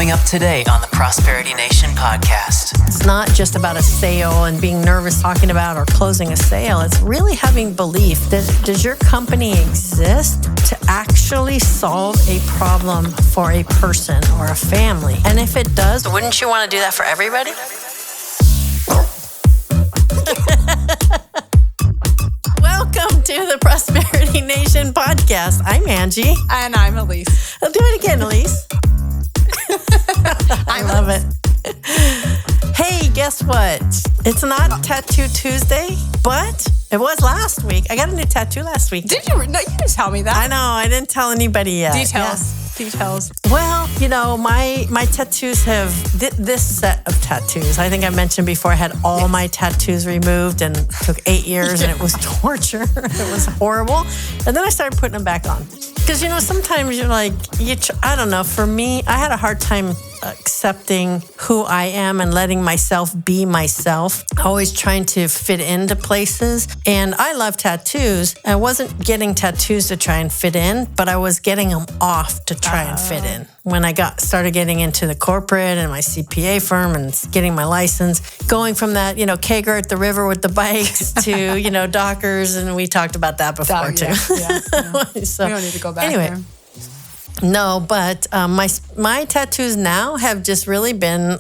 coming up today on the Prosperity Nation podcast. It's not just about a sale and being nervous talking about or closing a sale. It's really having belief that does your company exist to actually solve a problem for a person or a family? And if it does, wouldn't you want to do that for everybody? Welcome to the Prosperity Nation podcast. I'm Angie. And I'm Elise. I'll do it again, Elise. I love it. Hey, guess what? It's not Tattoo Tuesday, but it was last week. I got a new tattoo last week. Did you? No, you didn't tell me that. I know. I didn't tell anybody yet. Details. Well, you know, my tattoos have this set of tattoos. I think I mentioned before I had all my tattoos removed and it took 8 years and it was torture. It was horrible. And then I started putting them back on. Because, you know, sometimes you're like, I don't know. For me, I had a hard time accepting who I am and letting myself be myself. Always trying to fit into places. And I love tattoos. I wasn't getting tattoos to try and fit in, but I was getting them off to try and fit in. When I started getting into the corporate and my CPA firm and getting my license, going from that, you know, kegger at the river with the bikes to, you know, Dockers. And we talked about that before too. Yeah. So, we don't need to go back anyway. there. No, but my tattoos now have just really been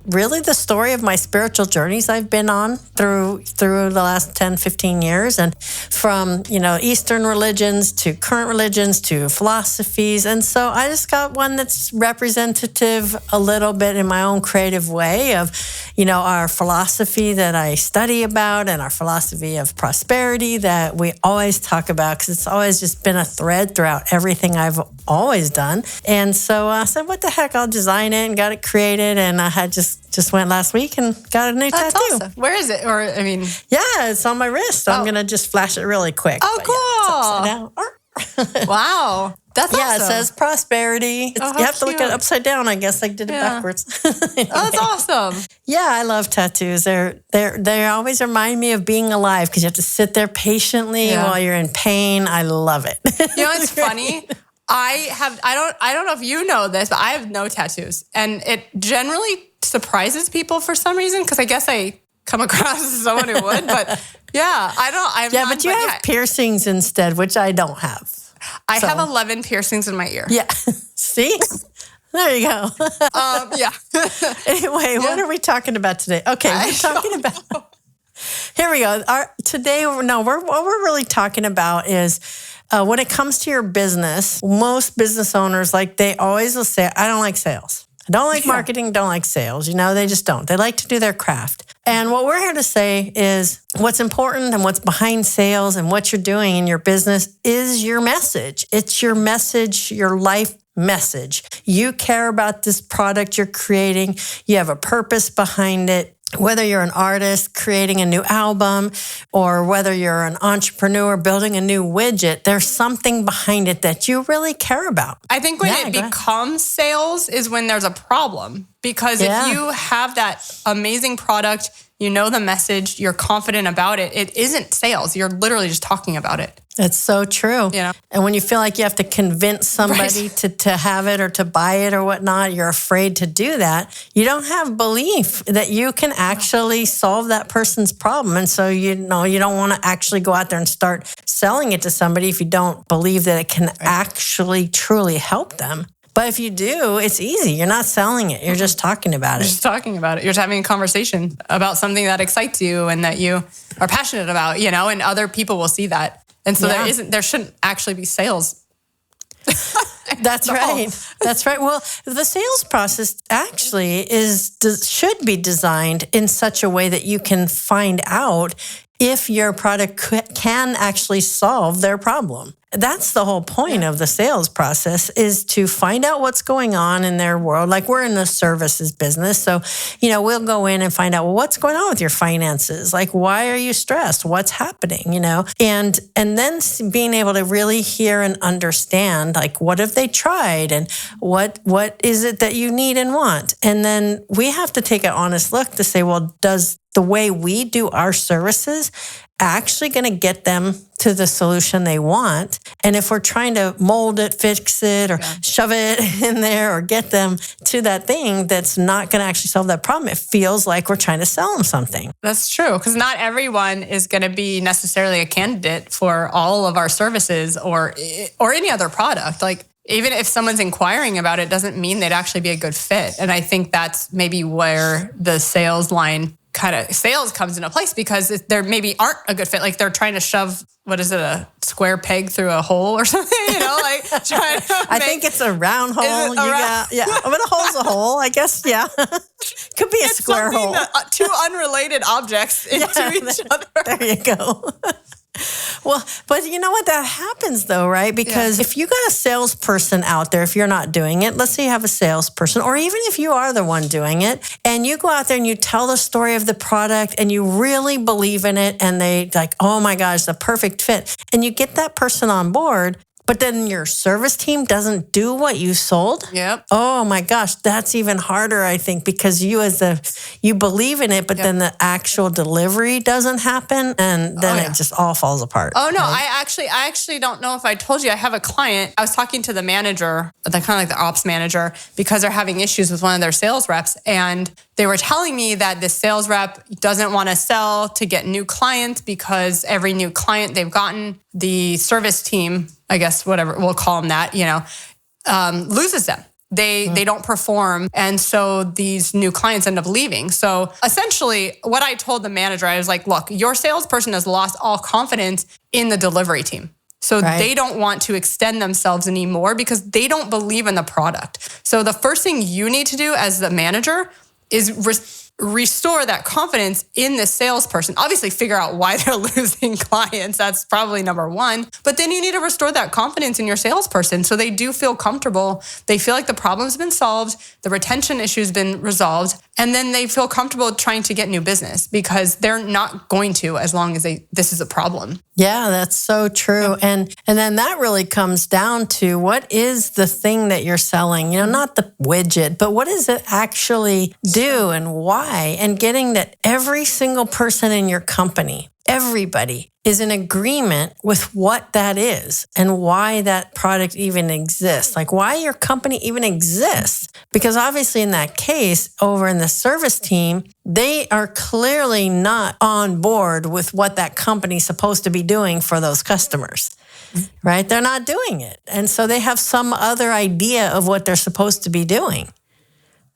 really the story of my spiritual journeys I've been on through the last 10, 15 years. And from, you know, Eastern religions to current religions to philosophies. And so I just got one that's representative a little bit in my own creative way of, you know, our philosophy that I study about and our philosophy of prosperity that we always talk about because it's always just been a thread throughout everything I've always done. And so I said, what the heck, I'll design it and got it created. And I had just went last week and got a new tattoo. Awesome. Where is it? Or, I mean... Yeah, it's on my wrist. I'm going to just flash it really quick. Oh, cool. Yeah, it's upside down. Wow. That's awesome. Yeah, it says prosperity. You have to look at it upside down. I guess I did it backwards. Anyway. Oh, that's awesome. Yeah, I love tattoos. They always remind me of being alive because you have to sit there patiently while you're in pain. I love it. You know, it's funny. I don't know if you know this, but I have no tattoos. And it generally surprises people for some reason because I guess I come across as someone who would. But yeah, but you have piercings instead, which I don't have. I have 11 piercings in my ear. Yeah. See? There you go. Yeah. Anyway, what are we talking about today? Okay, we're talking about... Here we go. What we're really talking about is when it comes to your business, most business owners, they always will say, I don't like sales. I don't like marketing, don't like sales. You know, they just don't. They like to do their craft. And what we're here to say is what's important and what's behind sales and what you're doing in your business is your message. It's your message, your life message. You care about this product you're creating. You have a purpose behind it. Whether you're an artist creating a new album or whether you're an entrepreneur building a new widget, there's something behind it that you really care about. I think when it becomes sales is when there's a problem. Because if you have that amazing product, you know the message, you're confident about it, it isn't sales. You're literally just talking about it. It's so true. You know? And when you feel like you have to convince somebody to have it or to buy it or whatnot, you're afraid to do that. You don't have belief that you can actually solve that person's problem. And so, you know, you don't want to actually go out there and start selling it to somebody if you don't believe that it can actually truly help them. But if you do, it's easy. You're not selling it. You're just talking about it. You're just talking about it. You're just having a conversation about something that excites you and that you are passionate about, you know, and other people will see that. And so there shouldn't actually be sales. That's right. That's right. Well, the sales process actually should be designed in such a way that you can find out if your product can actually solve their problem. That's the whole point of the sales process, is to find out what's going on in their world. Like, we're in the services business. So, you know, we'll go in and find out, well, what's going on with your finances? Like, why are you stressed? What's happening? You know, and then being able to really hear and understand, like, what have they tried and what is it that you need and want? And then we have to take an honest look to say, well, does the way we do our services actually going to get them to the solution they want? And if we're trying to mold it, fix it, or shove it in there, or get them to that thing that's not going to actually solve that problem, it feels like we're trying to sell them something. That's true, because not everyone is going to be necessarily a candidate for all of our services or any other product. Like, even if someone's inquiring about it, doesn't mean they'd actually be a good fit. And I think that's maybe where the sales comes into place, because there maybe aren't a good fit. Like, they're trying to shove, a square peg through a hole or something, trying to I think it's a round hole. But a hole's a hole, I guess. Yeah. Could be a square hole. Two unrelated objects into each other. There you go. Well, but you know what? That happens though, right? Because if you got a salesperson out there, if you're not doing it, let's say you have a salesperson, or even if you are the one doing it, and you go out there and you tell the story of the product and you really believe in it, and they like, oh my gosh, the perfect fit. And you get that person on board, but then your service team doesn't do what you sold. Yep. Oh my gosh, that's even harder, I think, because you believe in it, but then the actual delivery doesn't happen, and then it just all falls apart. Oh no, right? I actually don't know if I told you. I have a client. I was talking to the manager, kind of like the ops manager, because they're having issues with one of their sales reps, and they were telling me that the sales rep doesn't want to sell to get new clients, because every new client they've gotten, the service team, I guess, whatever we'll call them that, loses them. They don't perform. And so these new clients end up leaving. So essentially what I told the manager, I was like, look, your salesperson has lost all confidence in the delivery team. So they don't want to extend themselves anymore because they don't believe in the product. So the first thing you need to do as the manager is restore that confidence in the salesperson. Obviously, figure out why they're losing clients. That's probably number one. But then you need to restore that confidence in your salesperson so they do feel comfortable. They feel like the problem's been solved, the retention issue's been resolved, and then they feel comfortable trying to get new business, because they're not going to as long as this is a problem. Yeah, that's so true. And then that really comes down to, what is the thing that you're selling? Not the widget, but what does it actually do and why? And getting that every single person in your company, everybody, is in agreement with what that is and why that product even exists, like why your company even exists. Because obviously in that case, over in the service team, they are clearly not on board with what that company's supposed to be doing for those customers, right? They're not doing it. And so they have some other idea of what they're supposed to be doing.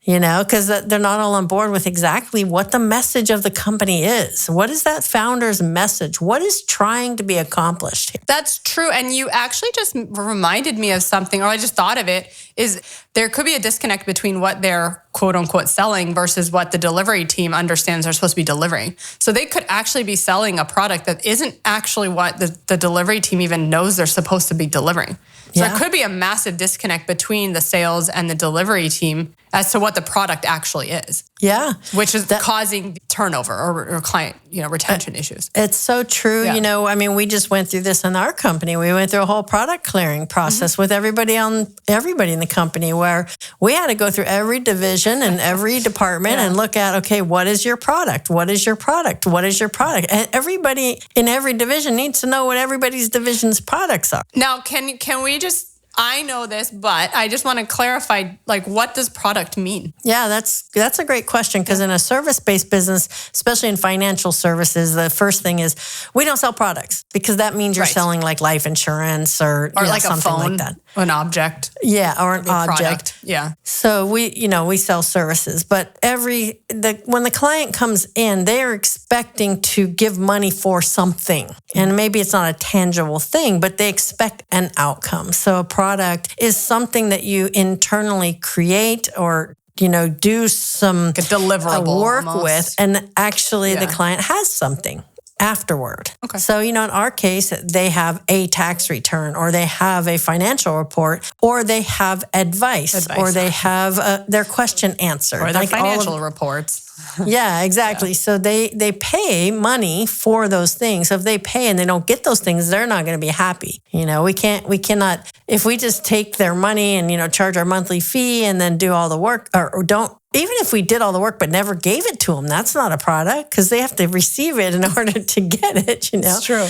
Because they're not all on board with exactly what the message of the company is. What is that founder's message? What is trying to be accomplished here? That's true. And you actually just reminded me of something, or I just thought of it, is there could be a disconnect between what they're quote unquote selling versus what the delivery team understands they're supposed to be delivering. So they could actually be selling a product that isn't actually what the delivery team even knows they're supposed to be delivering. So there could be a massive disconnect between the sales and the delivery team as to what the product actually is. Yeah. Which is causing turnover or client, retention issues. It's so true. Yeah. We just went through this in our company. We went through a whole product clearing process with everybody in the company, where we had to go through every division and every department and look at, okay, what is your product? What is your product? What is your product? And everybody in every division needs to know what everybody's division's products are. Now, can we just, I know this, but I just want to clarify, what does product mean? Yeah, that's a great question, because in a service-based business, especially in financial services, the first thing is we don't sell products, because that means you're selling like life insurance or like something a phone, like that. An object. Yeah, or an object. Product. Yeah. So we sell services, but when the client comes in, they are expecting to give money for something. And maybe it's not a tangible thing, but they expect an outcome. So a product is something that you internally create or do some like a deliverable work almost. with, and actually the client has something afterward. Okay. So, in our case, they have a tax return, or they have a financial report, or they have advice. Or they have their question answered. Or their financial reports. Yeah, exactly. Yeah. So they pay money for those things. So if they pay and they don't get those things, they're not going to be happy. We cannot, if we just take their money and, charge our monthly fee and then do all the work or don't, even if we did all the work but never gave it to them, that's not a product because they have to receive it in order to get it, It's true.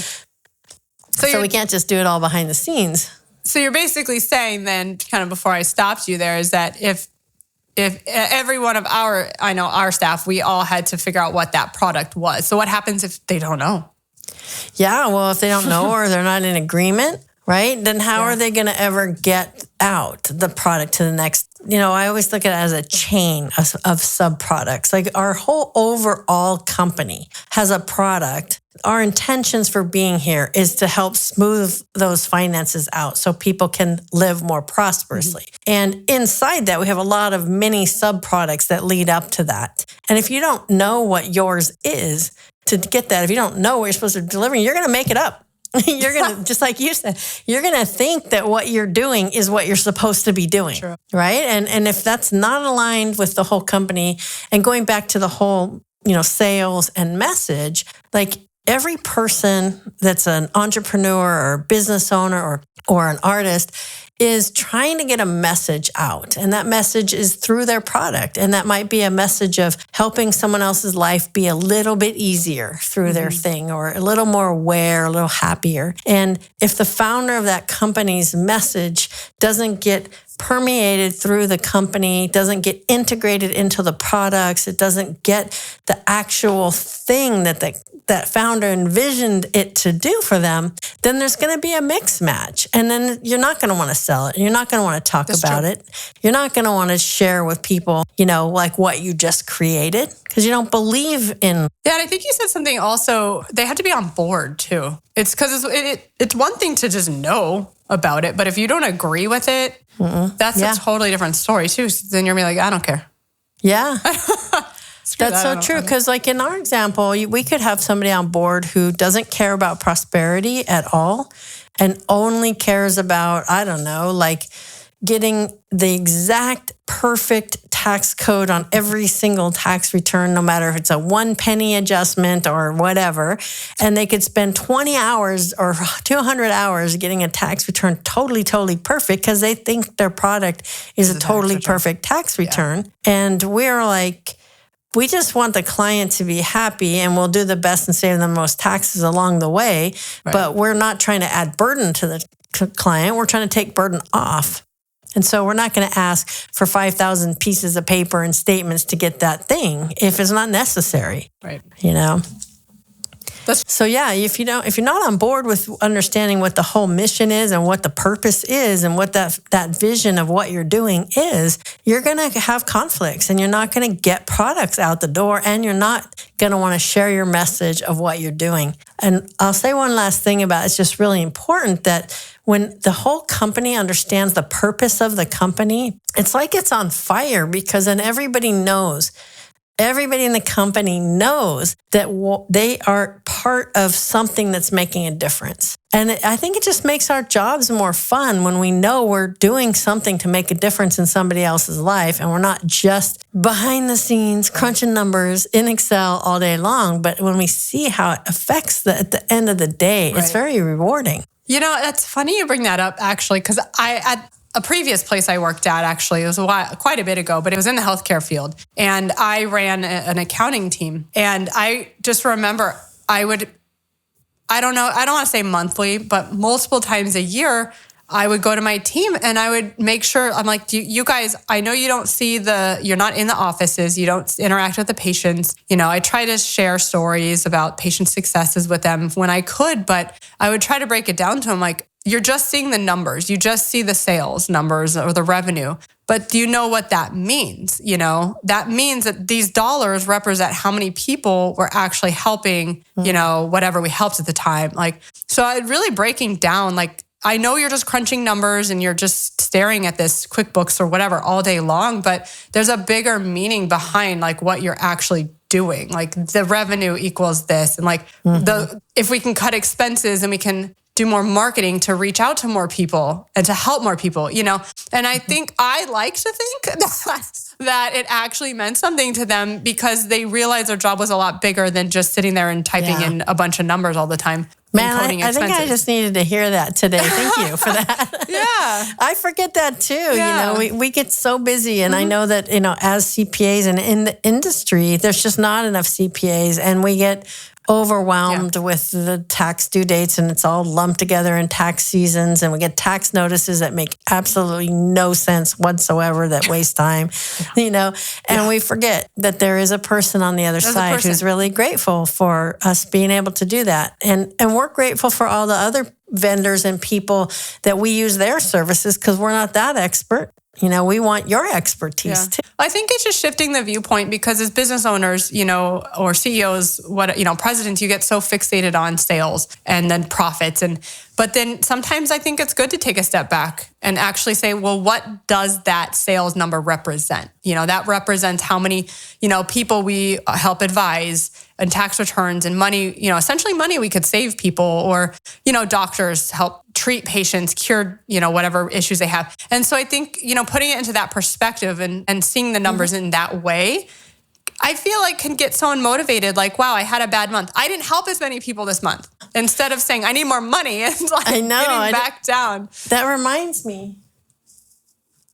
So we can't just do it all behind the scenes. So you're basically saying then, kind of before I stopped you there, is that if every one of our staff, we all had to figure out what that product was. So what happens if they don't know? Yeah, well, if they don't know or they're not in agreement, right? Then how are they going to ever get out the product to the next? I always look at it as a chain of sub-products. Like our whole overall company has a product. Our intentions for being here is to help smooth those finances out so people can live more prosperously. And inside that, we have a lot of mini sub-products that lead up to that. And if you don't know what yours is to get that, if you don't know what you're supposed to deliver, you're going to make it up. You're going to, just like you said, you're going to think that what you're doing is what you're supposed to be doing, True. Right? And if that's not aligned with the whole company and going back to the whole, sales and message, like every person that's an entrepreneur or business owner or an artist is trying to get a message out. And that message is through their product. And that might be a message of helping someone else's life be a little bit easier through their thing or a little more aware, a little happier. And if the founder of that company's message doesn't get permeated through the company, doesn't get integrated into the products, it doesn't get the actual thing that founder envisioned it to do for them, then there's going to be a mix match. And then you're not going to want to sell it. You're not going to want to talk about it. You're not going to want to share with people, like what you just created because you don't believe in. Yeah, and I think you said something also, they have to be on board too. It's because it's one thing to just know about it, but if you don't agree with it, that's a totally different story too. Then you're going to be like, I don't care. Yeah. That's so true. Because like in our example, we could have somebody on board who doesn't care about prosperity at all and only cares about, I don't know, like getting the exact perfect tax code on every single tax return, no matter if it's a 1 penny adjustment or whatever. And they could spend 20 hours or 200 hours getting a tax return totally, totally perfect because they think their product is a totally perfect tax return. Yeah. And we're like, we just want the client to be happy and we'll do the best and save them the most taxes along the way. Right. But we're not trying to add burden to the client. We're trying to take burden off. And so we're not going to ask for 5,000 pieces of paper and statements to get that thing if it's not necessary. Right. So yeah, if you're not on board with understanding what the whole mission is and what the purpose is and what that vision of what you're doing is, you're going to have conflicts and you're not going to get products out the door and you're not going to want to share your message of what you're doing. And I'll say one last thing about it's just really important that when the whole company understands the purpose of the company, it's like it's on fire because then everybody in the company knows that they are part of something that's making a difference. And I think it just makes our jobs more fun when we know we're doing something to make a difference in somebody else's life and we're not just behind the scenes crunching numbers in Excel all day long. But when we see how it affects at the end of the day, It's very rewarding. That's funny you bring that up, actually, because at a previous place I worked at, actually, it was quite a bit ago, but it was in the healthcare field. And I ran an accounting team. And I just remember I don't want to say monthly, but multiple times a year, I would go to my team and I would make sure, I'm like, you guys, I know you don't you're not in the offices, you don't interact with the patients. I try to share stories about patient successes with them when I could, but I would try to break it down to them like, you're just seeing the numbers. You just see the sales numbers or the revenue. But do you know what that means? That means that these dollars represent how many people we're actually helping, whatever we helped at the time. So I'd really breaking down, I know you're just crunching numbers and you're just staring at this QuickBooks or whatever all day long, but there's a bigger meaning behind what you're actually doing. The revenue equals this. And if we can cut expenses and we can do more marketing to reach out to more people and to help more people, And I think I like to think that it actually meant something to them because they realized their job was a lot bigger than just sitting there and typing in a bunch of numbers all the time. Man, I think I just needed to hear that today. Thank you for that. Yeah. I forget that too. Yeah. We get so busy, and I know that, as CPAs and in the industry, there's just not enough CPAs, and we get overwhelmed with the tax due dates, and it's all lumped together in tax seasons, and we get tax notices that make absolutely no sense whatsoever, that waste time, and we forget that there is a person on the other side who's really grateful for us being able to do that. And we're grateful for all the other vendors and people that we use their services because we're not that expert. We want your expertise too. I think it's just shifting the viewpoint because as business owners, or CEOs, presidents, you get so fixated on sales and then profits. But then sometimes I think it's good to take a step back and actually say, well, what does that sales number represent? That represents how many, people we help advise and tax returns and money, essentially money we could save people or, doctors help treat patients, cure, whatever issues they have. And so I think, putting it into that perspective and seeing the numbers in that way, I feel like can get someone motivated. Like, wow, I had a bad month. I didn't help as many people this month. Instead of saying, I need more money and getting back down. That reminds me.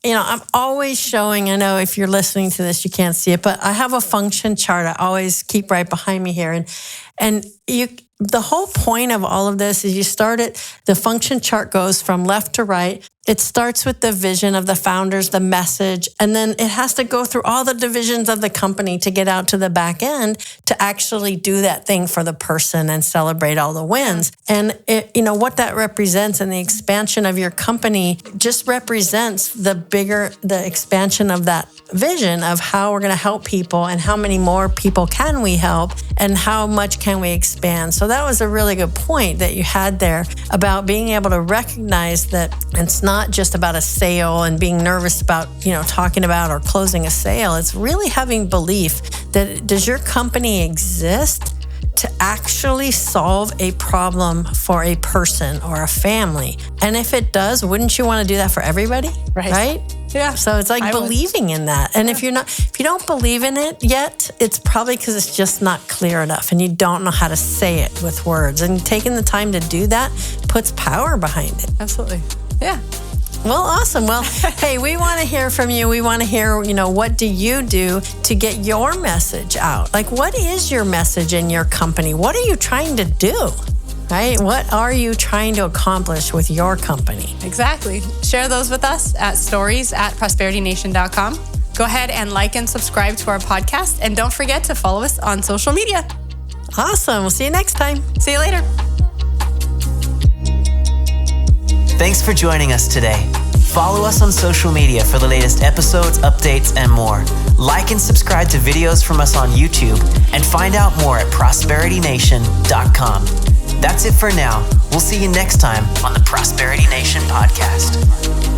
I'm always showing, I know if you're listening to this, you can't see it, but I have a function chart I always keep right behind me here. And the whole point of all of this is you start it, the function chart goes from left to right. It starts with the vision of the founders, the message, and then it has to go through all the divisions of the company to get out to the back end to actually do that thing for the person and celebrate all the wins. And what that represents and the expansion of your company just represents the expansion of that vision of how we're going to help people and how many more people can we help and how much can we expand. So that was a really good point that you had there about being able to recognize that it's not just about a sale and being nervous about, talking about or closing a sale. It's really having belief that does your company exist to actually solve a problem for a person or a family? And if it does, wouldn't you want to do that for everybody? Right? Yeah. So it's like believing in that. And if you don't believe in it yet, it's probably because it's just not clear enough and you don't know how to say it with words. And taking the time to do that puts power behind it. Absolutely. Yeah. Well, awesome. Well, hey, we want to hear from you. We want to hear, what do you do to get your message out? Like, what is your message in your company? What are you trying to do? Right? What are you trying to accomplish with your company? Exactly. Share those with us at stories@prosperitynation.com. Go ahead and like and subscribe to our podcast. And don't forget to follow us on social media. Awesome. We'll see you next time. See you later. Thanks for joining us today. Follow us on social media for the latest episodes, updates, and more. Like and subscribe to videos from us on YouTube and find out more at prosperitynation.com. That's it for now. We'll see you next time on the Prosperity Nation podcast.